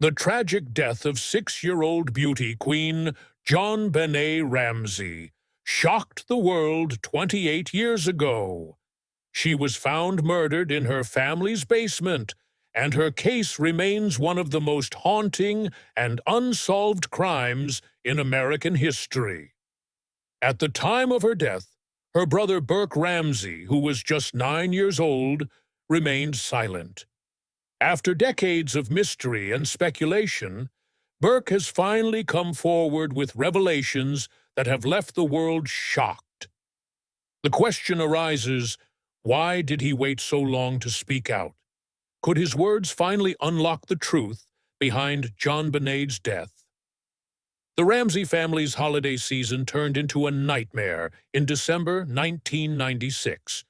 The tragic death of 6-year-old beauty queen JonBenet Ramsey shocked the world 28 years ago. She was found murdered in her family's basement, and her case remains one of the most haunting and unsolved crimes in American history. At the time of her death, her brother Burke Ramsay, who was just 9 years old, remained silent. After decades of mystery and speculation, Burke has finally come forward with revelations that have left the world shocked. The question arises, why did he wait so long to speak out? Could his words finally unlock the truth behind JonBenet's death? The Ramsey family's holiday season turned into a nightmare in December 1996,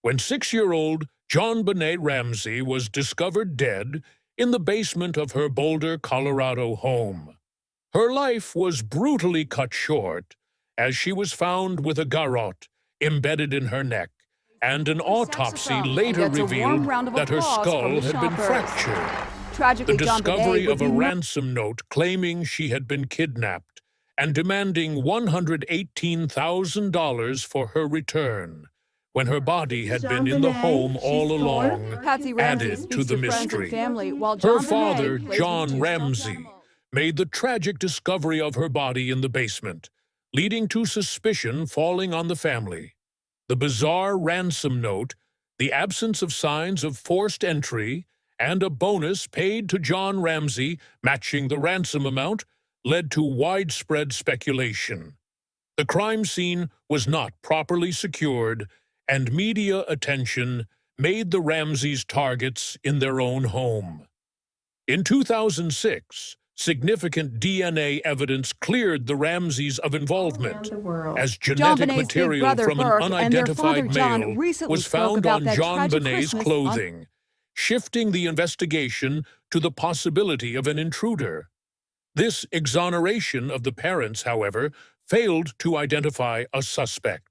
when 6-year-old JonBenet Ramsey was discovered dead in the basement of her Boulder, Colorado home. Her life was brutally cut short as she was found with a garrote embedded in her neck, and an autopsy later revealed that her skull had been fractured. Tragically, The discovery of a ransom note claiming she had been kidnapped and demanding $118,000 for her return, when her body had been in the home all along, added to the mystery. Her father, John Ramsey, made the tragic discovery of her body in the basement, leading to suspicion falling on the family. The bizarre ransom note, the absence of signs of forced entry, and a bonus paid to John Ramsey matching the ransom amount led to widespread speculation. The crime scene was not properly secured, and media attention made the Ramseys targets in their own home. In 2006, significant DNA evidence cleared the Ramseys of involvement, as genetic material from an unidentified male was found on JonBenet's clothing, shifting the investigation to the possibility of an intruder. This exoneration of the parents, however, failed to identify a suspect.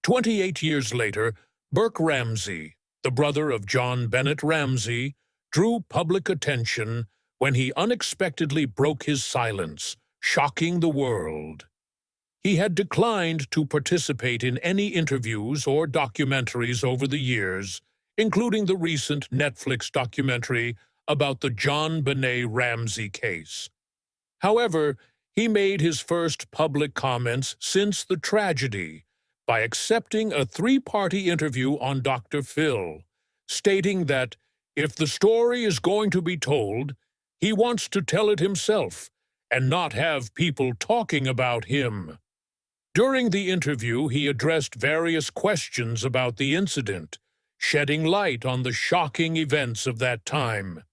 28 years later, Burke Ramsay, the brother of JonBenet Ramsey, drew public attention when he unexpectedly broke his silence, shocking the world. He had declined to participate in any interviews or documentaries over the years, including the recent Netflix documentary about the JonBenet Ramsey case. However, he made his first public comments since the tragedy by accepting a 3-party interview on Dr. Phil, stating that if the story is going to be told, he wants to tell it himself and not have people talking about him. During the interview, he addressed various questions about the incident, shedding light on the shocking events of that time.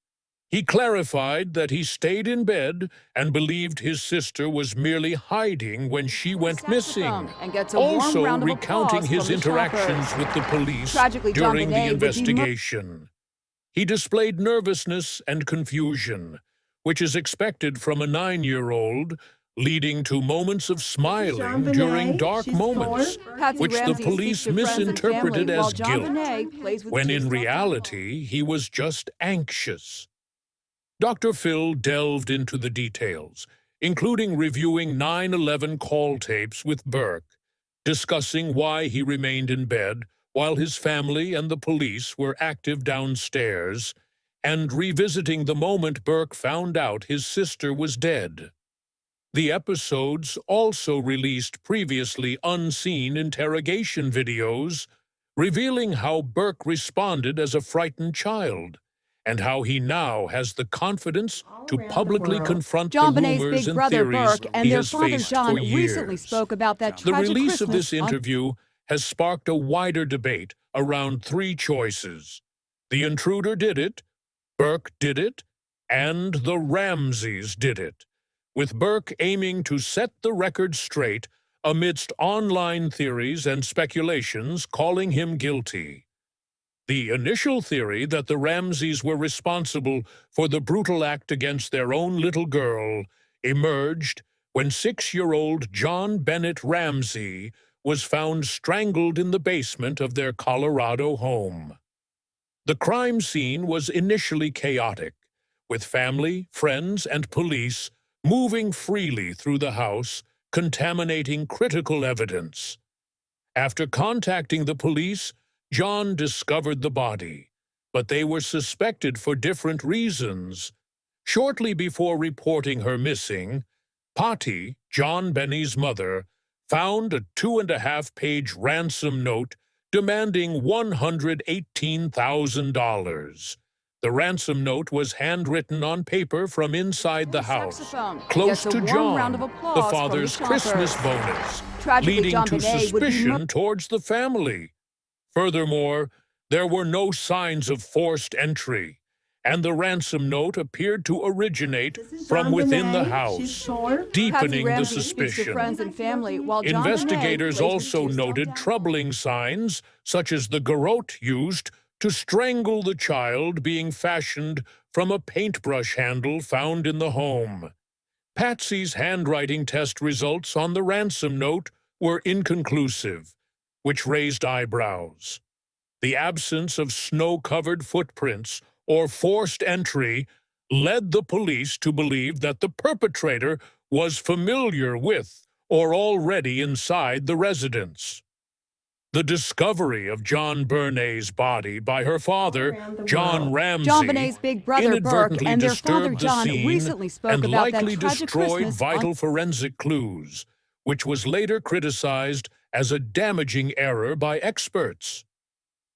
He clarified that he stayed in bed and believed his sister was merely hiding when she went missing, also recounting his interactions with the police during the investigation. He displayed nervousness and confusion, which is expected from a 9-year-old, leading to moments of smiling during dark moments, which the police misinterpreted as guilt, when in reality he was just anxious. Dr. Phil delved into the details, including reviewing 9/11 call tapes with Burke, discussing why he remained in bed while his family and the police were active downstairs, and revisiting the moment Burke found out his sister was dead. The episodes also released previously unseen interrogation videos, revealing how Burke responded as a frightened child, and how he now has the confidence to publicly confront the rumors and theories he has faced for years. The release of this interview has sparked a wider debate around 3 choices. The intruder did it, Burke did it, and the Ramseys did it, with Burke aiming to set the record straight amidst online theories and speculations calling him guilty. The initial theory that the Ramseys were responsible for the brutal act against their own little girl emerged when 6-year-old JonBenet Ramsey was found strangled in the basement of their Colorado home. The crime scene was initially chaotic, with family, friends, and police moving freely through the house, contaminating critical evidence. After contacting the police, John discovered the body, but they were suspected for different reasons. Shortly before reporting her missing, Patty, JonBenét's mother, found a 2.5-page ransom note demanding $118,000. The ransom note was handwritten on paper from inside the house, close to John, the father's Christmas bonus, leading to suspicion towards the family. Furthermore, there were no signs of forced entry, and the ransom note appeared to originate from within the house, deepening the suspicion. Investigators also noted troubling signs, such as the garrote used to strangle the child being fashioned from a paintbrush handle found in the home. Patsy's handwriting test results on the ransom note were inconclusive, which raised eyebrows. The absence of snow-covered footprints or forced entry led the police to believe that the perpetrator was familiar with or already inside the residence. The discovery of JonBenét's body by her father, John Ramsay, JonBenét's big brother Burke inadvertently and their father disturbed the John scene recently spoke and about likely that tragic destroyed Christmas vital forensic clues, which was later criticized as a damaging error by experts.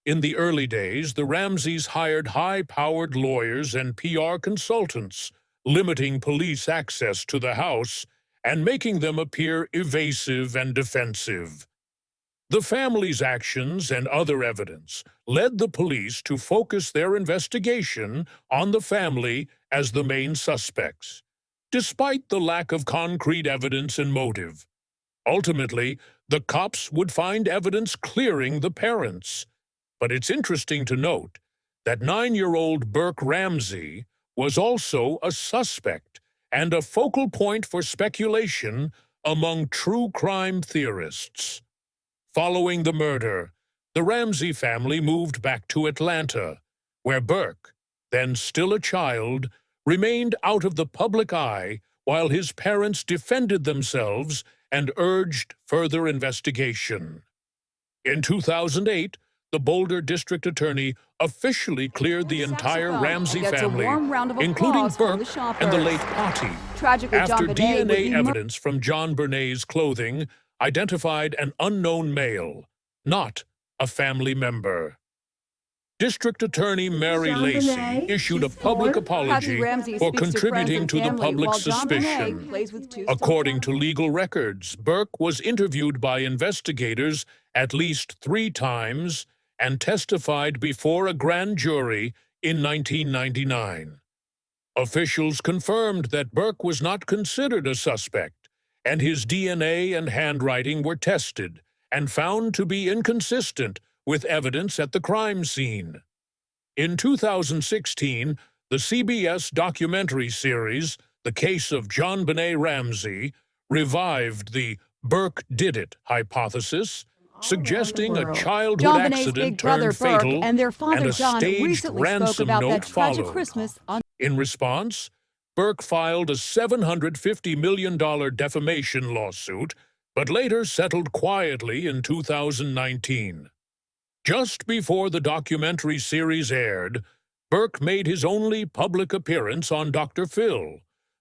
In the early days, the Ramsays hired high-powered lawyers and PR consultants, limiting police access to the house and making them appear evasive and defensive. The family's actions and other evidence led the police to focus their investigation on the family as the main suspects, despite the lack of concrete evidence and motive. Ultimately, the cops would find evidence clearing the parents. But it's interesting to note that 9-year-old Burke Ramsay was also a suspect and a focal point for speculation among true crime theorists. Following the murder, the Ramsay family moved back to Atlanta, where Burke, then still a child, remained out of the public eye while his parents defended themselves and urged further investigation. In 2008, the Boulder District Attorney officially cleared the entire Ramsay family, including Burke and the late Patty, after DNA evidence from JonBenét's clothing identified an unknown male, not a family member. District Attorney Mary Lacey issued a public apology for contributing to the public's suspicion. According to legal records, Burke was interviewed by investigators at least 3 times and testified before a grand jury in 1999. Officials confirmed that Burke was not considered a suspect, and his DNA and handwriting were tested and found to be inconsistent with evidence at the crime scene. In 2016, the CBS documentary series, The Case of JonBenet Ramsey, revived the Burke did it hypothesis, suggesting a childhood accident turned fatal and a staged ransom note followed. In response, Burke filed a $750 million defamation lawsuit, but later settled quietly in 2019. Just before the documentary series aired, Burke made his only public appearance on Dr. Phil,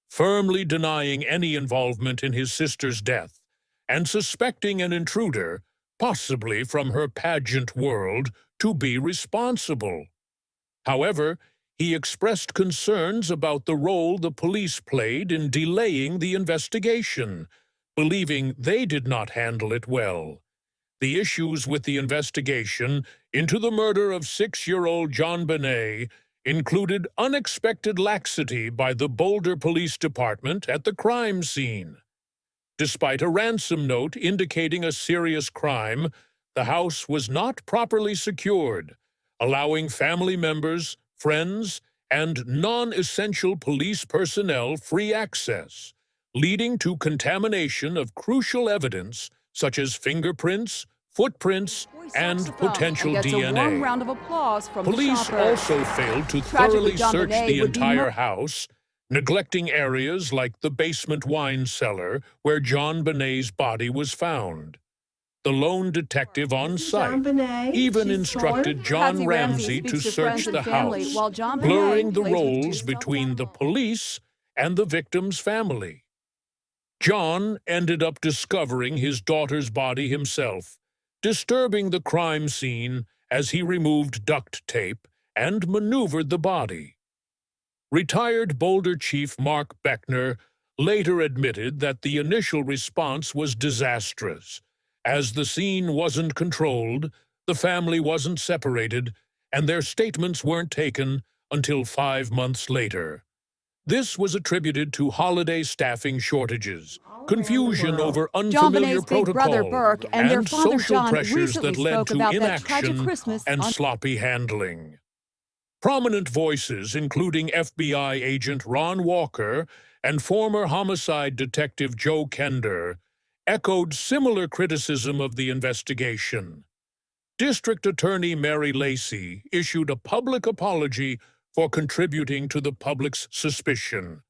firmly denying any involvement in his sister's death and suspecting an intruder, possibly from her pageant world, to be responsible. However, he expressed concerns about the role the police played in delaying the investigation, believing they did not handle it well. The issues with the investigation into the murder of 6-year-old JonBenet included unexpected laxity by the Boulder Police Department at the crime scene. Despite a ransom note indicating a serious crime, the house was not properly secured, allowing family members, friends, and non-essential police personnel free access, leading to contamination of crucial evidence such as fingerprints, footprints, and potential and gets a warm round DNA. of applause from Police the shoppers. also failed to Tragically, thoroughly search JonBenet the would be entire house, neglecting areas like the basement wine cellar where JonBenet's body was found. The lone detective on site even instructed John Patsy Ramsey to speaks to search friends the and family, house, while JonBenet blurring the plays with two roles stuffed between the animals. police and the victim's family. John ended up discovering his daughter's body himself, disturbing the crime scene as he removed duct tape and maneuvered the body. Retired Boulder Chief Mark Beckner later admitted that the initial response was disastrous, as the scene wasn't controlled, the family wasn't separated, and their statements weren't taken until 5 months later. This was attributed to holiday staffing shortages, confusion over unfamiliar JonBenet's big brother protocol, Burke and their father social John pressures recently that led spoke to about that tragic inaction Christmas and on sloppy handling. Prominent voices, including FBI agent Ron Walker and former homicide detective Joe Kender, echoed similar criticism of the investigation. District Attorney Mary Lacey issued a public apology for contributing to the public's suspicion.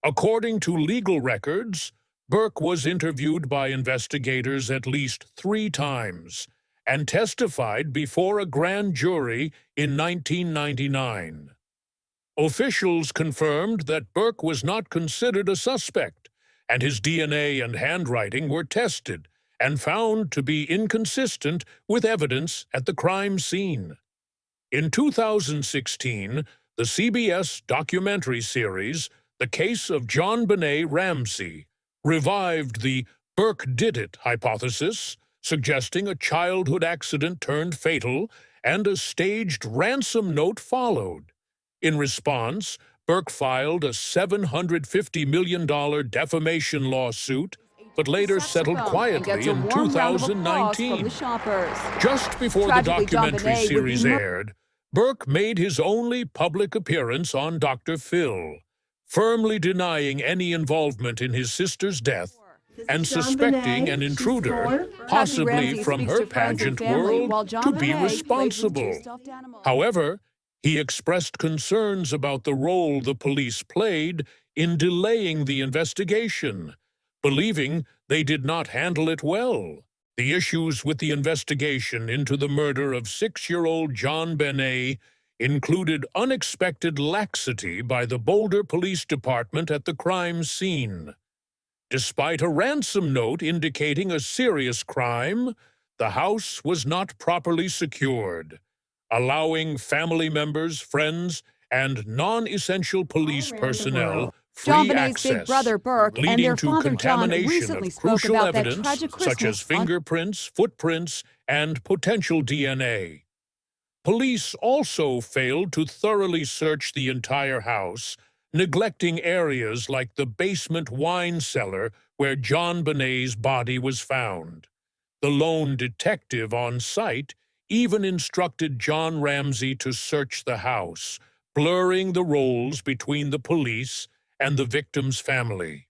According to legal records, Burke was interviewed by investigators at least 3 times and testified before a grand jury in 1999. Officials confirmed that Burke was not considered a suspect, and his DNA and handwriting were tested and found to be inconsistent with evidence at the crime scene. In 2016, the CBS documentary series, The Case of JonBenet Ramsey, revived the Burke did it hypothesis, suggesting a childhood accident turned fatal, and a staged ransom note followed. In response, Burke filed a $750 million defamation lawsuit, but later settled quietly in 2019. Just before the documentary series aired, Burke made his only public appearance on Dr. Phil, firmly denying any involvement in his sister's death and suspecting an intruder, possibly from her pageant world, to be responsible. However, he expressed concerns about the role the police played in delaying the investigation, believing they did not handle it well. The issues with the investigation into the murder of 6-year-old JonBenet included unexpected laxity by the Boulder Police Department at the crime scene. Despite a ransom note indicating a serious crime, the house was not properly secured, allowing family members, friends, and non-essential police personnel free JonBenet's access, big brother Burke and leading their to father John contamination recently of spoke crucial about that evidence tragic such as Christmas on fingerprints, footprints, and potential DNA. Police also failed to thoroughly search the entire house, neglecting areas like the basement wine cellar where JonBenet's body was found. The lone detective on site even instructed John Ramsey to search the house, blurring the roles between the police and the victim's family.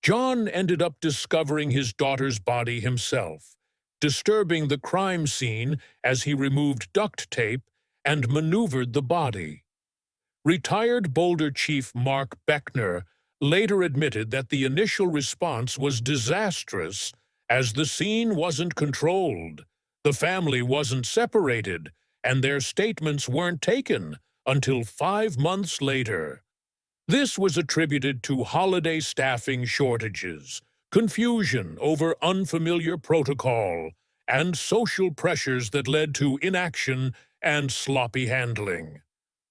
John ended up discovering his daughter's body himself, disturbing the crime scene as he removed duct tape and maneuvered the body. Retired Boulder Chief Mark Beckner later admitted that the initial response was disastrous as the scene wasn't controlled, the family wasn't separated, and their statements weren't taken until 5 months later. This was attributed to holiday staffing shortages, confusion over unfamiliar protocol, and social pressures that led to inaction and sloppy handling.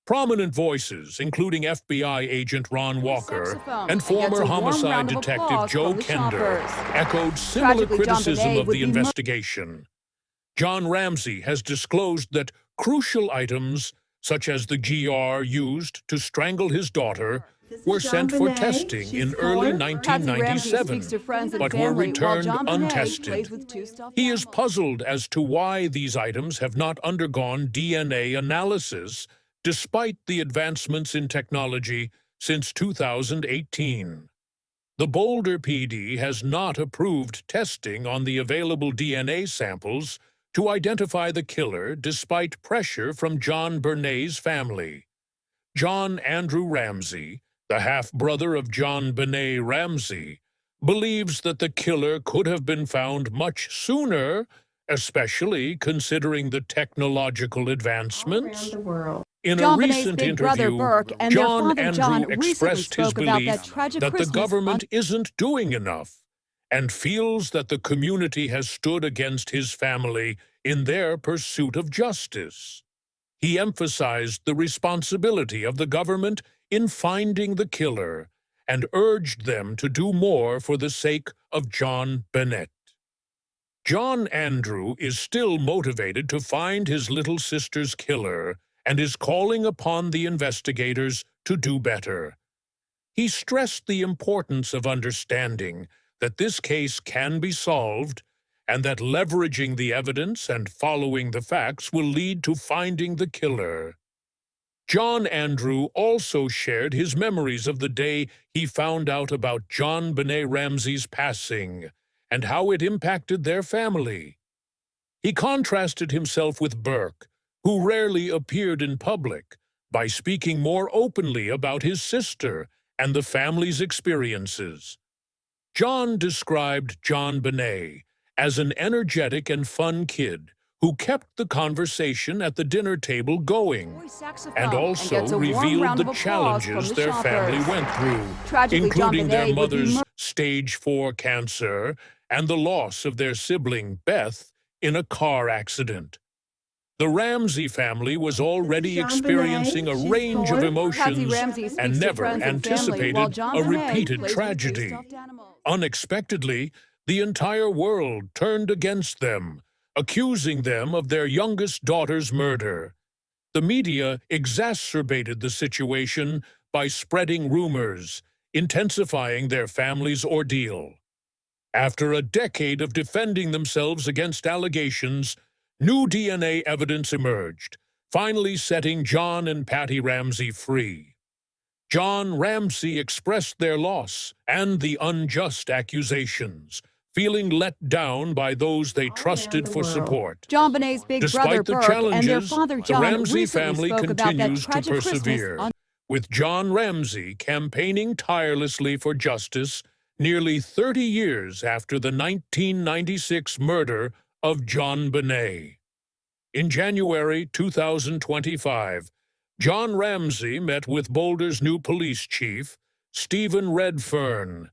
Prominent voices, including FBI agent Ron Walker and former homicide detective Joe Kender, echoed similar criticism of the investigation. John Ramsey has disclosed that crucial items, such as the GR used to strangle his daughter, were sent for testing in early 1997, but were returned untested. He is puzzled as to why these items have not undergone DNA analysis, despite the advancements in technology since 2018. The Boulder PD has not approved testing on the available DNA samples to identify the killer despite pressure from JonBenet's family. John Andrew Ramsey, the half-brother of JonBenet Ramsey, believes that the killer could have been found much sooner, especially considering the technological advancements. In a JonBenet's recent big brother interview, Burke and their John father John Andrew recently expressed his spoke about belief that tragic that the Christmas government isn't doing enough and feels that the community has stood against his family in their pursuit of justice. He emphasized the responsibility of the government in finding the killer and urged them to do more for the sake of JonBenet. John Andrew is still motivated to find his little sister's killer and is calling upon the investigators to do better. He stressed the importance of understanding that this case can be solved and that leveraging the evidence and following the facts will lead to finding the killer. John Andrew also shared his memories of the day he found out about JonBenet Ramsey's passing and how it impacted their family. He contrasted himself with Burke, who rarely appeared in public, by speaking more openly about his sister and the family's experiences. John described JonBenet as an energetic and fun kid who kept the conversation at the dinner table going, and also revealed the challenges their family went through, including their mother's stage 4 cancer and the loss of their sibling, Beth, in a car accident. The Ramsey family was already experiencing a range of emotions and never anticipated a repeated tragedy. Unexpectedly, the entire world turned against them, accusing them of their youngest daughter's murder. The media exacerbated the situation by spreading rumors, intensifying their family's ordeal. After a decade of defending themselves against allegations, new DNA evidence emerged, finally setting John and Patty Ramsey free. John Ramsey expressed their loss and the unjust accusations, feeling let down by those they trusted for support. JonBenet's big brother Despite the Burke and their challenges, father the John Ramsey recently family spoke about that continues to tragic persevere, Christmas. with John Ramsey campaigning tirelessly for justice nearly 30 years after the 1996 murder of JonBenet. In January 2025, John Ramsey met with Boulder's new police chief, Stephen Redfern,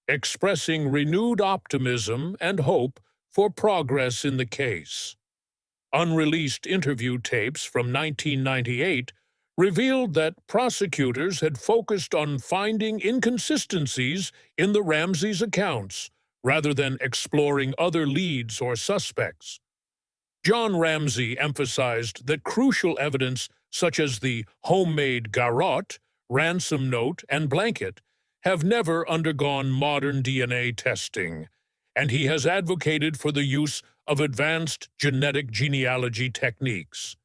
expressing renewed optimism and hope for progress in the case. Unreleased interview tapes from 1998 revealed that prosecutors had focused on finding inconsistencies in the Ramseys' accounts rather than exploring other leads or suspects. John Ramsey emphasized that crucial evidence such as the homemade garrote, ransom note, and blanket have never undergone modern DNA testing, and he has advocated for the use of advanced genetic genealogy techniques.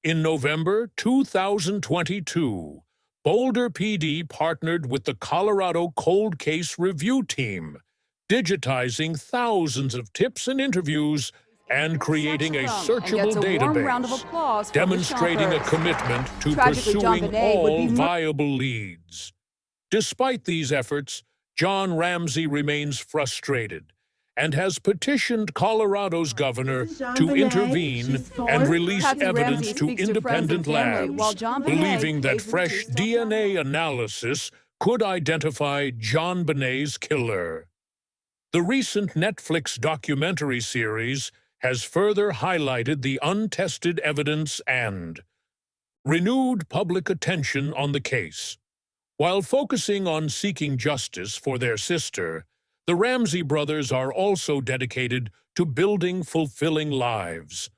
In November 2022, Boulder PD partnered with the Colorado Cold Case Review Team, digitizing thousands of tips and interviews and creating a searchable database, demonstrating a commitment to pursuing all viable leads. Despite these efforts, John Ramsey remains frustrated and has petitioned Colorado's governor to intervene and release evidence to independent labs, believing that fresh DNA analysis could identify JonBenet's killer. The recent Netflix documentary series has further highlighted the untested evidence and renewed public attention on the case. While focusing on seeking justice for their sister, the Ramsey brothers are also dedicated to building fulfilling lives.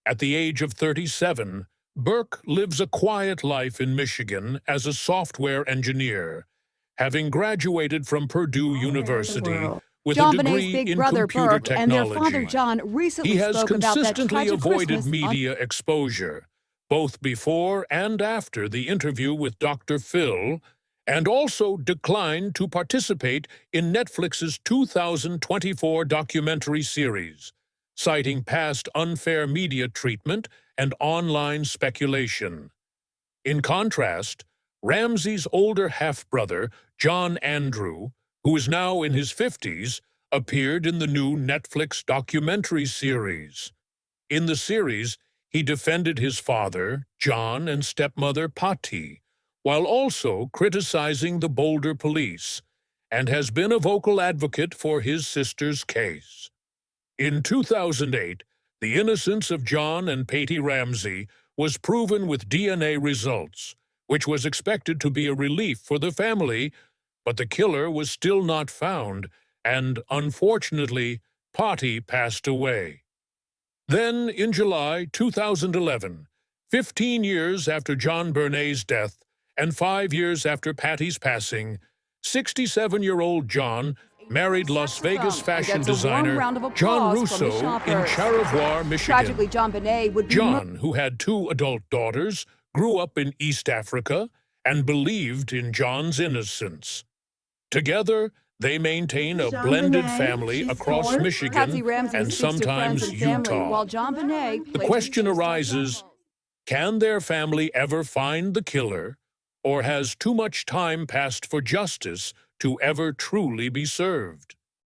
At the age of 37, Burke lives a quiet life in Michigan as a software engineer, having graduated from Purdue University with a degree in computer technology. He has consistently avoided media exposure, both before and after the interview with Dr. Phil, and also declined to participate in Netflix's 2024 documentary series, citing past unfair media treatment and online speculation. In contrast, Ramsey's older half-brother, John Andrew, who is now in his 50s, appeared in the new Netflix documentary series. In the series, he defended his father, John, and stepmother, Patty, while also criticizing the Boulder police, and has been a vocal advocate for his sister's case. In 2008, the innocence of John and Patty Ramsey was proven with DNA results, which was expected to be a relief for the family, but the killer was still not found, and, unfortunately, Patty passed away. Then, in July 2011, 15 years after JonBenet's death and 5 years after Patty's passing, 67-year-old John married Las Vegas fashion designer John Russo in Charlevoix, Michigan. Tragically, JonBenet would be John, who had 2 adult daughters, grew up in East Africa and believed in John's innocence. Together, they maintain a blended family across Michigan and sometimes Utah. The question arises, can their family ever find the killer, or has too much time passed for justice to ever truly be served?